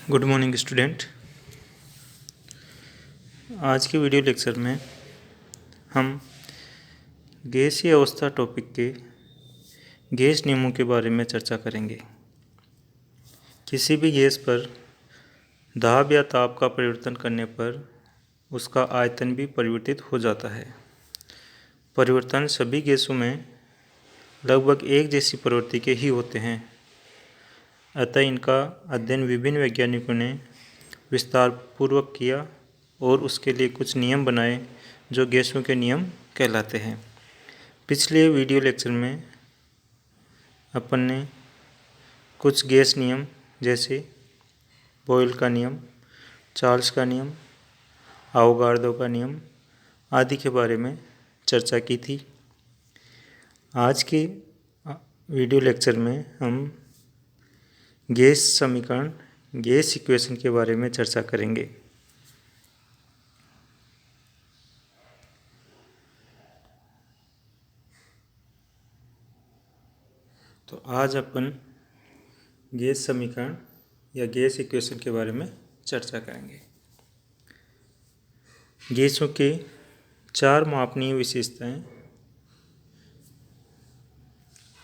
Good morning student. आज के video lecture में हम गैसीय अवस्था टॉपिक के गैस नियमों के बारे में चर्चा करेंगे। किसी भी गैस पर दाब या ताप का परिवर्तन करने पर उसका आयतन भी परिवर्तित हो जाता है। परिवर्तन सभी गैसों में लगभग एक जैसी प्रवृत्ति के ही होते हैं, अतः इनका अध्ययन विभिन्न वैज्ञानिकों ने विस्तारपूर्वक किया और उसके लिए कुछ नियम बनाए जो गैसों के नियम कहलाते हैं। पिछले वीडियो लेक्चर में अपन ने कुछ गैस नियम जैसे बॉयल का नियम, चार्ल्स का नियम, आवोगाड्रो का नियम आदि के बारे में चर्चा की थी। आज के वीडियो लेक्चर में हम गैस समीकरण, गैस इक्वेशन के बारे में चर्चा करेंगे। तो आज अपन गैस समीकरण या गैस इक्वेशन के बारे में चर्चा करेंगे। गैसों के चार मापनीय विशेषताएं: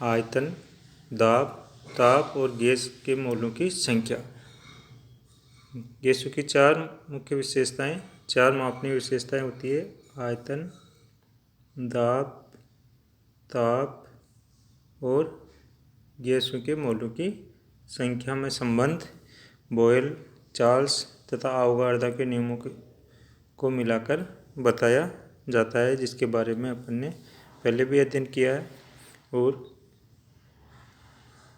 आयतन, दाब, ताप और गैस के मोलों की संख्या। गैसों की चार मुख्य विशेषताएं, चार मापनीय विशेषताएं होती है: आयतन, दाब, ताप और गैसों के मोलों की संख्या में संबंध बॉयल, चार्ल्स तथा आवोगाड्रो के नियमों को मिलाकर बताया जाता है, जिसके बारे में अपन ने पहले भी अध्ययन किया है और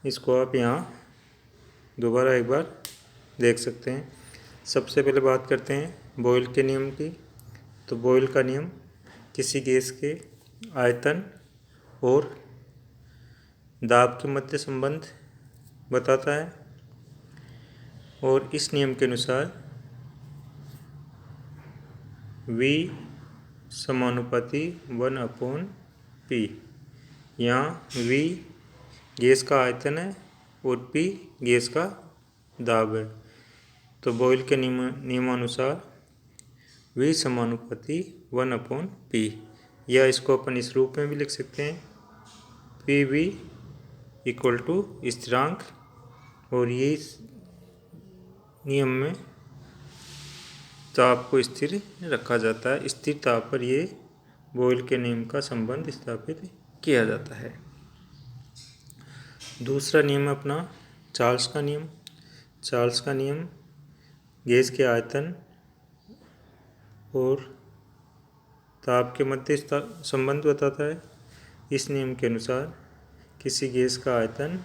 इसको आप यहाँ दोबारा एक बार देख सकते हैं। सबसे पहले बात करते हैं बॉयल के नियम की। तो बॉयल का नियम किसी गैस के आयतन और दाब के मध्य संबंध बताता है और इस नियम के अनुसार V समानुपाती 1/P। यहाँ V गैस का आयतन है और P गैस का दाब है। तो बॉयल के नियमानुसार V समानुपाती 1/P, या इसको अपन इस रूप में भी लिख सकते हैं: PV इक्वल टू स्थिरांक। और ये इस नियम में ताप को स्थिर रखा जाता है। स्थिर ताप पर ये बॉयल के नियम का संबंध स्थापित किया जाता है। दूसरा नियम है अपना चार्ल्स का नियम। चार्ल्स का नियम गैस के आयतन और ताप के मध्य संबंध बताता है। इस नियम के अनुसार किसी गैस का आयतन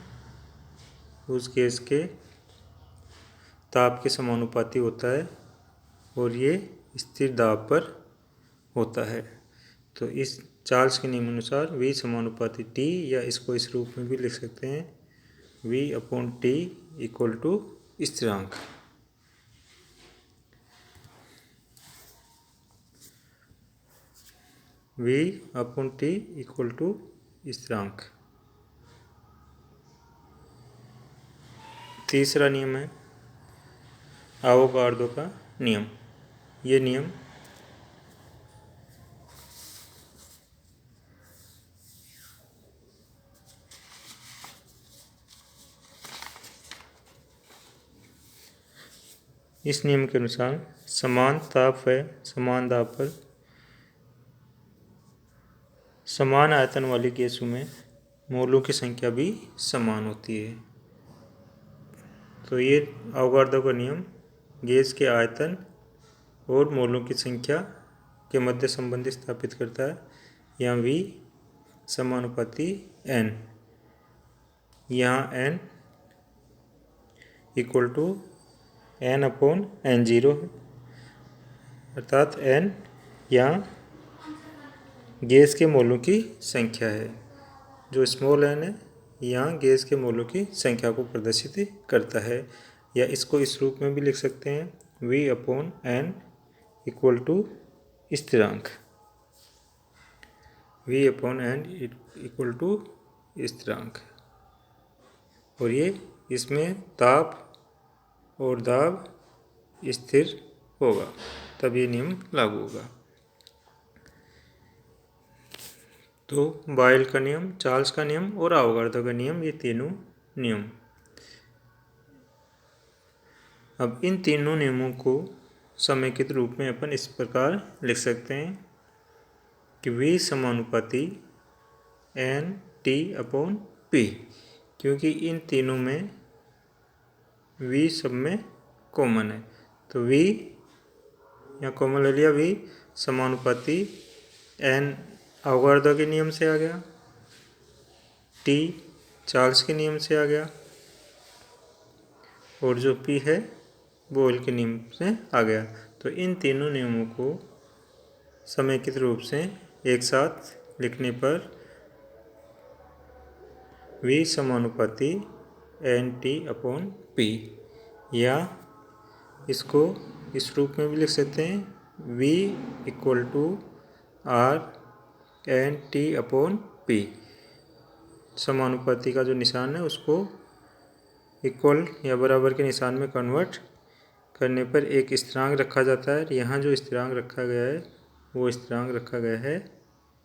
उस गैस के ताप के समानुपाती होता है और ये स्थिर दाब पर होता है। तो इस चार्ल्स के नियमानुसार V समानुपाती T, या इसको इस रूप में भी लिख सकते हैं V/T इक्वल टू स्थिरांक। V/T इक्वल टू स्थिरांक। तीसरा नियम है आवोगाड्रो का नियम। ये नियम इस नियम के अनुसार समान ताप व समान दाब पर समान आयतन वाली गैसों में मोलों की संख्या भी समान होती है। तो ये आवोगाड्रो का नियम गैस के आयतन और मोलों की संख्या के मध्य संबंध स्थापित करता है। यहाँ V समानुपाती N, यहाँ N इक्वल टू N/N0 है, अर्थात N यहाँ गैस के मोलों की संख्या है। जो स्मॉल n है यहाँ गैस के मोलों की संख्या को प्रदर्शित करता है, या इसको इस रूप में भी लिख सकते हैं V/N इक्वल टू स्थिरांक। V/N इक्वल टू स्थिरांक। और ये इसमें ताप और दाब स्थिर होगा, तब ये नियम लागू होगा। तो बॉयल का नियम, चार्ल्स का नियम और अवोगाड्रो का नियम, ये तीनों नियम। अब इन तीनों नियमों को समेकित रूप में अपन इस प्रकार लिख सकते हैं कि V समानुपाती NT/P, क्योंकि इन तीनों में V सब में कॉमन है, तो V यहाँ कॉमन ले लिया। V समानुपाती N अवोगाड्रो के नियम से आ गया, T चार्ल्स के नियम से आ गया, और जो P है बॉयल के नियम से आ गया। तो इन तीनों नियमों को समेकित रूप से एक साथ लिखने पर V समानुपाती NT/P, या इसको इस रूप में भी लिख सकते हैं, V = R NT/P। समानुपाती का जो निशान है उसको इक्वल या बराबर के निशान में कन्वर्ट करने पर एक स्थिरांक रखा जाता है। यहाँ जो स्थिरांक रखा गया है वो स्थिरांक रखा गया है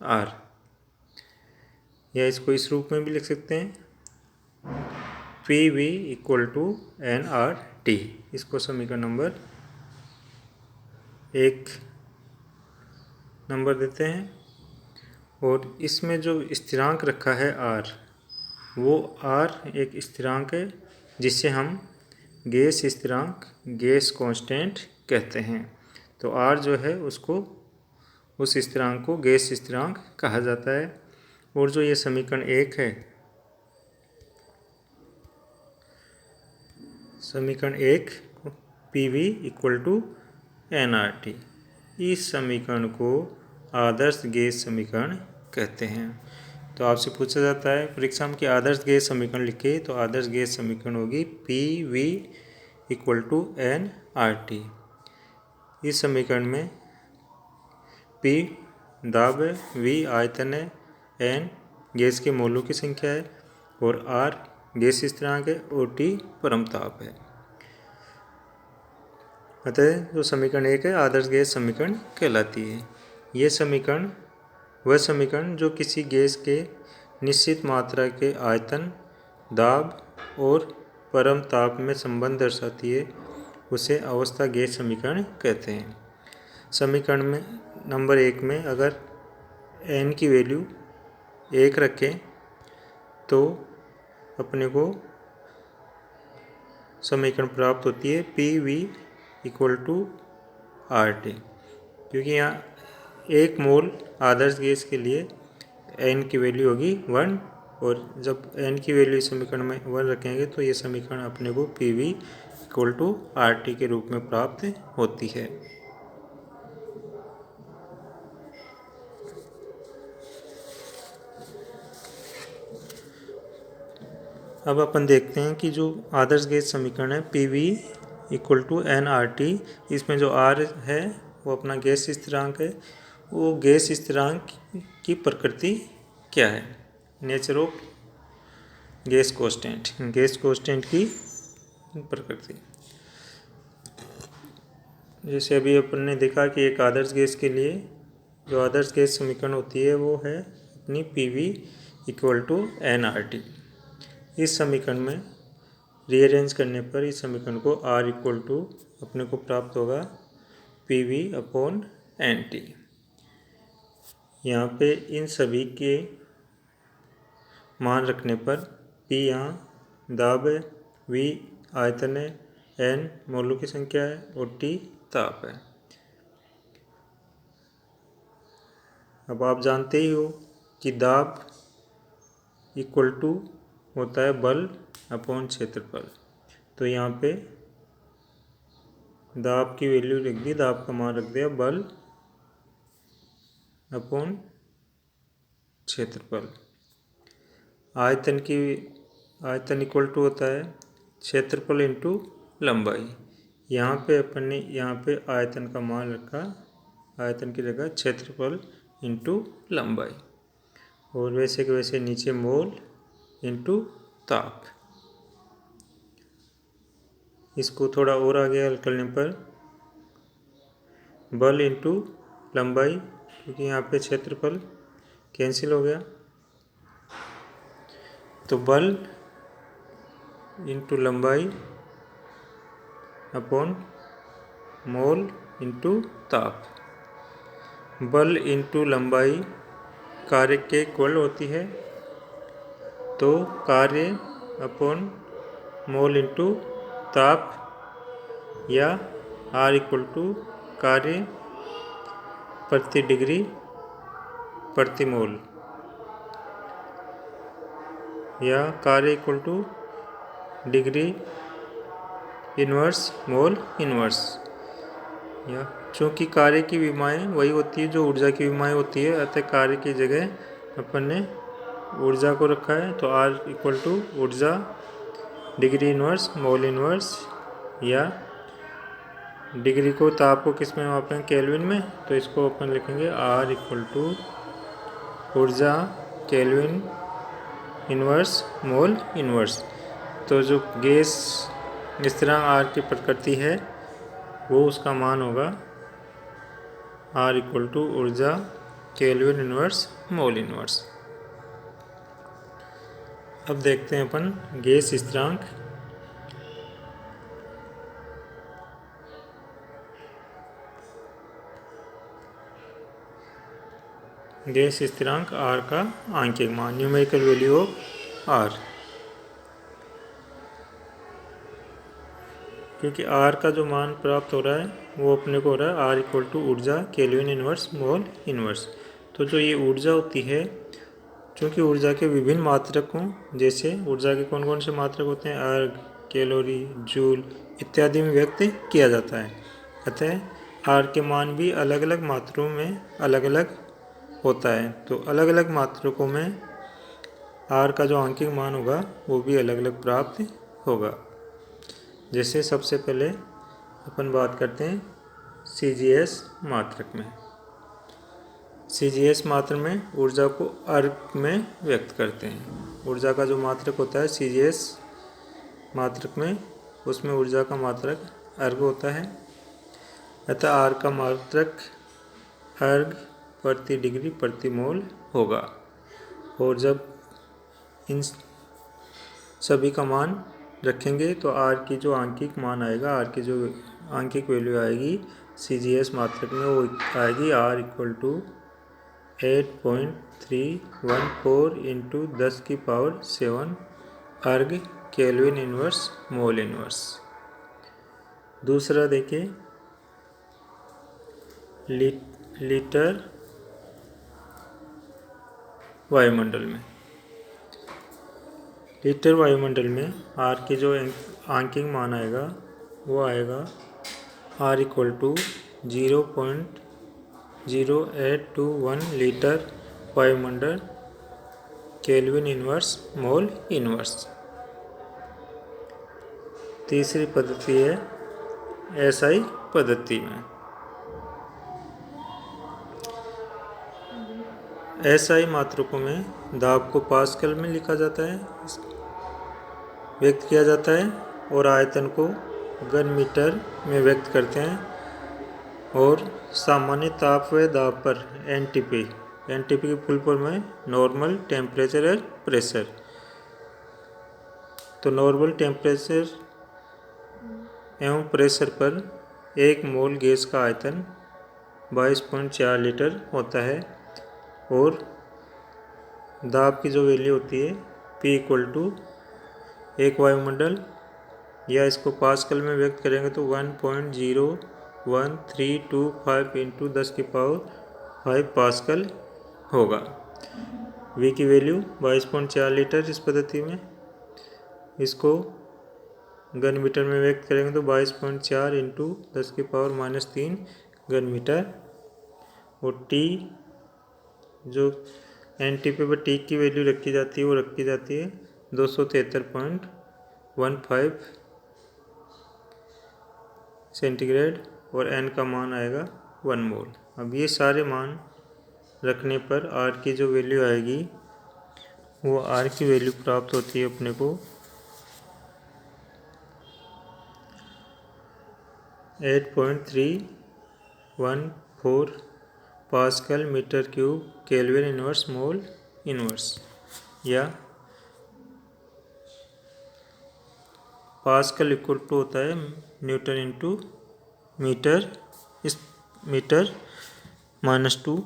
R, या इसको इस रूप में भी लिख सकते हैं, PV = nRT। इसको समीकरण नंबर 1 नंबर देते हैं। और इसमें जो स्थिरांक रखा है R, वो R एक स्थिरांक है जिसे हम गैस स्थिरांक, गैस कांस्टेंट कहते हैं। तो R जो है उसको, उस स्थिरांक को गैस स्थिरांक कहा जाता है। और जो ये समीकरण 1 है, समीकरण 1 PV = nRT, इस समीकरण को आदर्श गैस समीकरण कहते हैं। तो आपसे पूछा जाता है परीक्षा में कि आदर्श गैस समीकरण लिखे, तो आदर्श गैस समीकरण होगी PV = nRT। इस समीकरण में P दाब है, V आयतन है, N गैस के मोलों की संख्या है, और R गैस स्थिरांक है, और T परमताप है। अतः जो समीकरण 1 है आदर्श गैस समीकरण कहलाती है। ये समीकरण वह समीकरण जो किसी गैस के निश्चित मात्रा के आयतन, दाब और परम ताप में संबंध दर्शाती है, उसे अवस्था गैस समीकरण कहते हैं। समीकरण में नंबर 1 में अगर n की वैल्यू 1 रखें तो अपने को समीकरण प्राप्त होती है PV = RT, क्योंकि यहाँ 1 मोल आदर्श गैस के लिए n की वैल्यू होगी 1, और जब n की वैल्यू इस समीकरण में 1 रखेंगे तो ये समीकरण अपने को PV = RT के रूप में प्राप्त होती है। अब अपन देखते हैं कि जो आदर्श गैस समीकरण है PV = nRT, इसमें जो R है वो अपना गैस स्थिरांक है। वो गैस स्थिरांक की प्रकृति क्या है, nature of gas constant, gas constant की प्रकृति। जैसे अभी अपन ने देखा कि एक आदर्श गैस के लिए जो आदर्श गैस समीकरण होती है वो है अपनी PV = nRT। इस समीकरण में रीअरेंज करने पर इस समीकरण को R = अपने को प्राप्त होगा PV/NT। यहाँ पे इन सभी के मान रखने पर P यहाँ दाब है, V आयतन है, N मोलों की संख्या है, और T ताप है। अब आप जानते ही हो कि दाब इक्वल टू होता है बल अपॉन क्षेत्रफल। तो यहाँ पे दाब की वैल्यू लिख दी, दाब का मान रख दिया बल अपॉन क्षेत्रफल। आयतन इक्वल टू होता है क्षेत्रफल इंटू लंबाई। यहाँ पे अपन ने यहाँ पे आयतन का मान रखा, आयतन की जगह क्षेत्रफल इंटू लंबाई, और वैसे के वैसे नीचे मोल इंटू ताप। इसको थोड़ा और आगे हल करने पर बल इंटू लंबाई, क्योंकि यहाँ पे क्षेत्रफल कैंसिल हो गया, तो बल इंटू लंबाई अपॉन मोल इंटू ताप। बल इंटू लंबाई कार्य के इक्वल होती है, तो कार्य अपॉन मोल इंटू ताप या R इक्वल टू कार्य प्रति डिग्री प्रति मोल या कार्य इक्वल टू डिग्री इन्वर्स मोल इन्वर्स। या चूँकि कार्य की विमाएँ वही होती है जो ऊर्जा की विमाएँ होती है, अतः कार्य की जगह अपन ने ऊर्जा को रखा है, तो R इक्वल टू ऊर्जा डिग्री इन्वर्स मोल इन्वर्स, या डिग्री को ताप को किस में मापें, केल्विन में, तो इसको अपन लिखेंगे R इक्वल टू ऊर्जा केल्विन इन्वर्स मोल इन्वर्स। तो जो गैस स्थिरांक R की प्रकृति है वो उसका मान होगा R इक्वल टू ऊर्जा केल्विन इन्वर्स मोल इन्वर्स। अब देखते हैं अपन गैस स्थिरांक। गैस स्थिरांक R का आंकिक मान, न्यूमेरिकल वैल्यू ऑफ R। क्योंकि R का जो मान प्राप्त हो रहा है वो अपने को हो रहा है R इक्वल टू ऊर्जा केल्विन इन्वर्स मोल इन्वर्स। तो जो ये ऊर्जा होती है, चूँकि ऊर्जा के विभिन्न मात्रक हों, जैसे ऊर्जा के कौन कौन से मात्रक होते हैं, अर्ग, कैलोरी, जूल इत्यादि में व्यक्त किया जाता है, अतः R के मान भी अलग अलग मात्रों में अलग अलग होता है। तो अलग अलग मात्रकों में R का जो आंकिक मान होगा वो भी अलग अलग प्राप्त होगा। जैसे सबसे पहले अपन बात करते हैं CGS मात्रक में। CGS मात्रक में ऊर्जा को अर्ग में व्यक्त करते हैं। ऊर्जा का जो मात्रक होता है CGS मात्रक में, उसमें ऊर्जा का मात्रक अर्ग होता है, अतः R का मात्रक अर्ग प्रति डिग्री प्रति मोल होगा। और जब इन सभी का मान रखेंगे तो R की जो आंकिक मान आएगा, R की जो आंकिक वैल्यू आएगी CGS मात्रक में, वो आएगी R इक्वल टू 8.314 इंटू 10⁻⁷ अर्ग केल्विन इन्वर्स मोल इन्वर्स। दूसरा देखिए लीटर वायुमंडल में। लीटर वायुमंडल में R की जो आंकिक मान आएगा वो आएगा R इक्वल टू 0.0821 लीटर वायुमंडल केल्विन इन्वर्स मोल इन्वर्स। तीसरी पद्धति है SI पद्धति में। SI मात्रकों में दाब को पास्कल में लिखा जाता है, व्यक्त किया जाता है, और आयतन को घन मीटर में व्यक्त करते हैं, और सामान्य ताप व दाब पर NTP की फुल फॉर्म है नॉर्मल टेम्परेचर और प्रेशर। तो नॉर्मल टेम्परेचर एवं प्रेशर पर 1 मोल गैस का आयतन 22.4 लीटर होता है, और दाब की जो वैल्यू होती है P इक्वल टू 1 वायुमंडल, या इसको पास्कल में व्यक्त करेंगे तो 1.01325 इंटू 10⁵ पास्कल होगा। V की वैल्यू 22.4 लीटर इस पद्धति में, इसको घन मीटर में व्यक्त करेंगे तो 22.4 इंटू 10⁻³ घन मीटर, और T जो NTP पर T की वैल्यू रखी जाती है वो रखी जाती है 273.15 सेंटीग्रेड, और N का मान आएगा 1 मोल। अब ये सारे मान रखने पर R की जो वैल्यू आएगी वो R की वैल्यू प्राप्त होती है अपने को 8.314 pascal metre cube kelvin inverse mole inverse, या पास्कल इक्वल टू होता है न्यूटन इंटू मीटर, इस मीटर -2।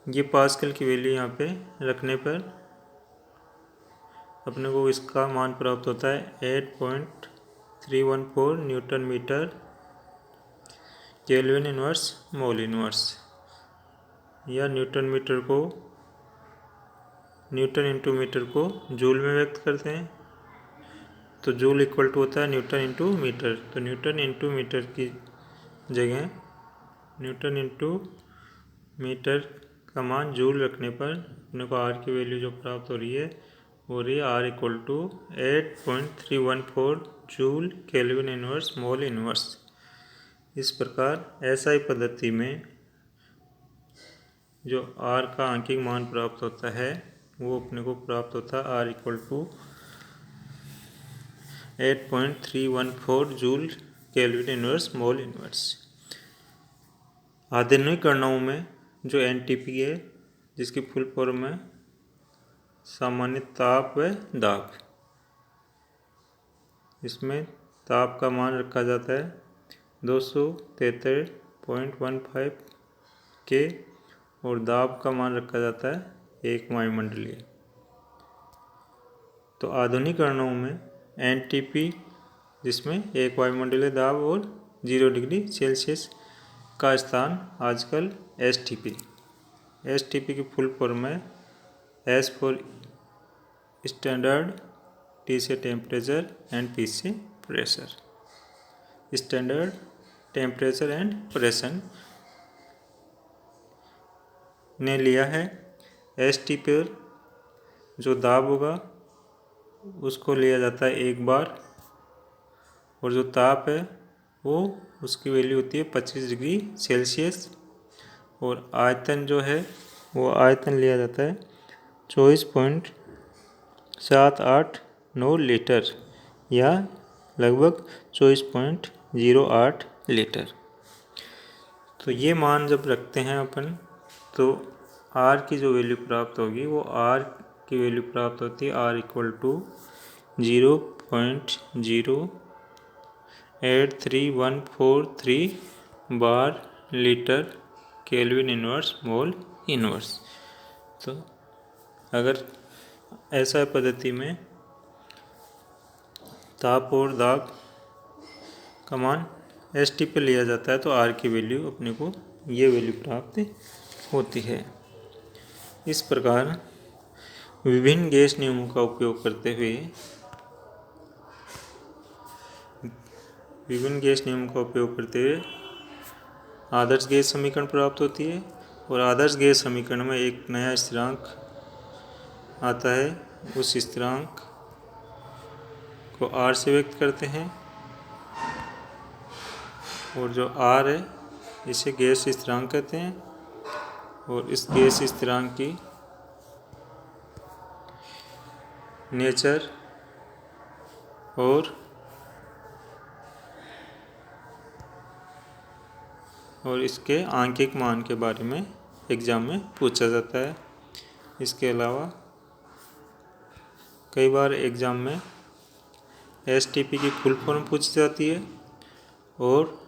ये पास्कल की वैल्यू यहाँ पे रखने पर अपने को इसका मान प्राप्त होता है 8.314 newton metre kelvin inverse mole inverse, या न्यूटन इंटू मीटर को जूल में व्यक्त करते हैं। तो जूल इक्वल टू होता है न्यूटन इंटू मीटर, तो न्यूटन इंटू मीटर की जगह न्यूटन इंटू मीटर का मान जूल रखने पर अपने को आर की वैल्यू जो प्राप्त हो रही है वो रही है R equal to 8.314 joule kelvin inverse mole inverse. इस प्रकार एसआई पद्धति में जो आर का आंकिक मान प्राप्त होता है वो अपने को प्राप्त होता है R equal to 8.314 joule kelvin inverse mole inverse. आधुनिक गणनाओं में जो एनटीपी है, जिसकी फुल फॉर्म है सामान्य ताप व दाब, इसमें ताप का मान रखा जाता है 273.15 के और दाब का मान रखा जाता है 1 वायुमंडलीय। तो आधुनिक गणनाओं में एनटीपी, जिसमें 1 वायुमंडलीय दाब और 0 डिग्री सेल्सियस का स्थान आजकल एसटीपी की फुल फॉर्म है एस फॉर स्टैंडर्ड, टी से टेम्परेचर एंड पी से pressure. Standard temperature and pressure ने लिया है। एसटी पर जो दाब होगा उसको लिया जाता है 1 बार, और जो ताप है वो उसकी वैल्यू होती है 25 डिग्री सेल्सियस, और आयतन जो है वो आयतन लिया जाता है 24.789 लीटर, या लगभग 24.08 लीटर। तो ये मान जब रखते हैं अपन, तो आर की जो वैल्यू प्राप्त होगी वो आर की वैल्यू प्राप्त होती है R equal to 0.08314 bar litre kelvin inverse mole inverse. तो अगर ऐसा पद्धति में ताप और दाब का मान एसटी पे लिया जाता है तो आर की वैल्यू अपने को ये वैल्यू प्राप्त होती है। इस प्रकार विभिन्न गैस नियमों का उपयोग करते हुए आदर्श गैस समीकरण प्राप्त होती है, और आदर्श गैस समीकरण में एक नया स्थिरांक आता है, उस स्थिरांक को आर से व्यक्त करते हैं, और जो आर है इसे गैस स्थिरांक कहते हैं, और इस गैस स्थिरांक की नेचर और इसके आंकिक मान के बारे में एग्जाम में पूछा जाता है। इसके अलावा कई बार एग्जाम में एसटीपी की फुल फॉर्म पूछी जाती है, और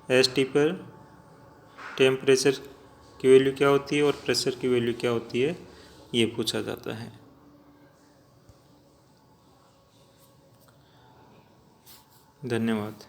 एसटी पर टेम्परेचर की वैल्यू क्या होती है और प्रेशर की वैल्यू क्या होती है ये पूछा जाता है। धन्यवाद।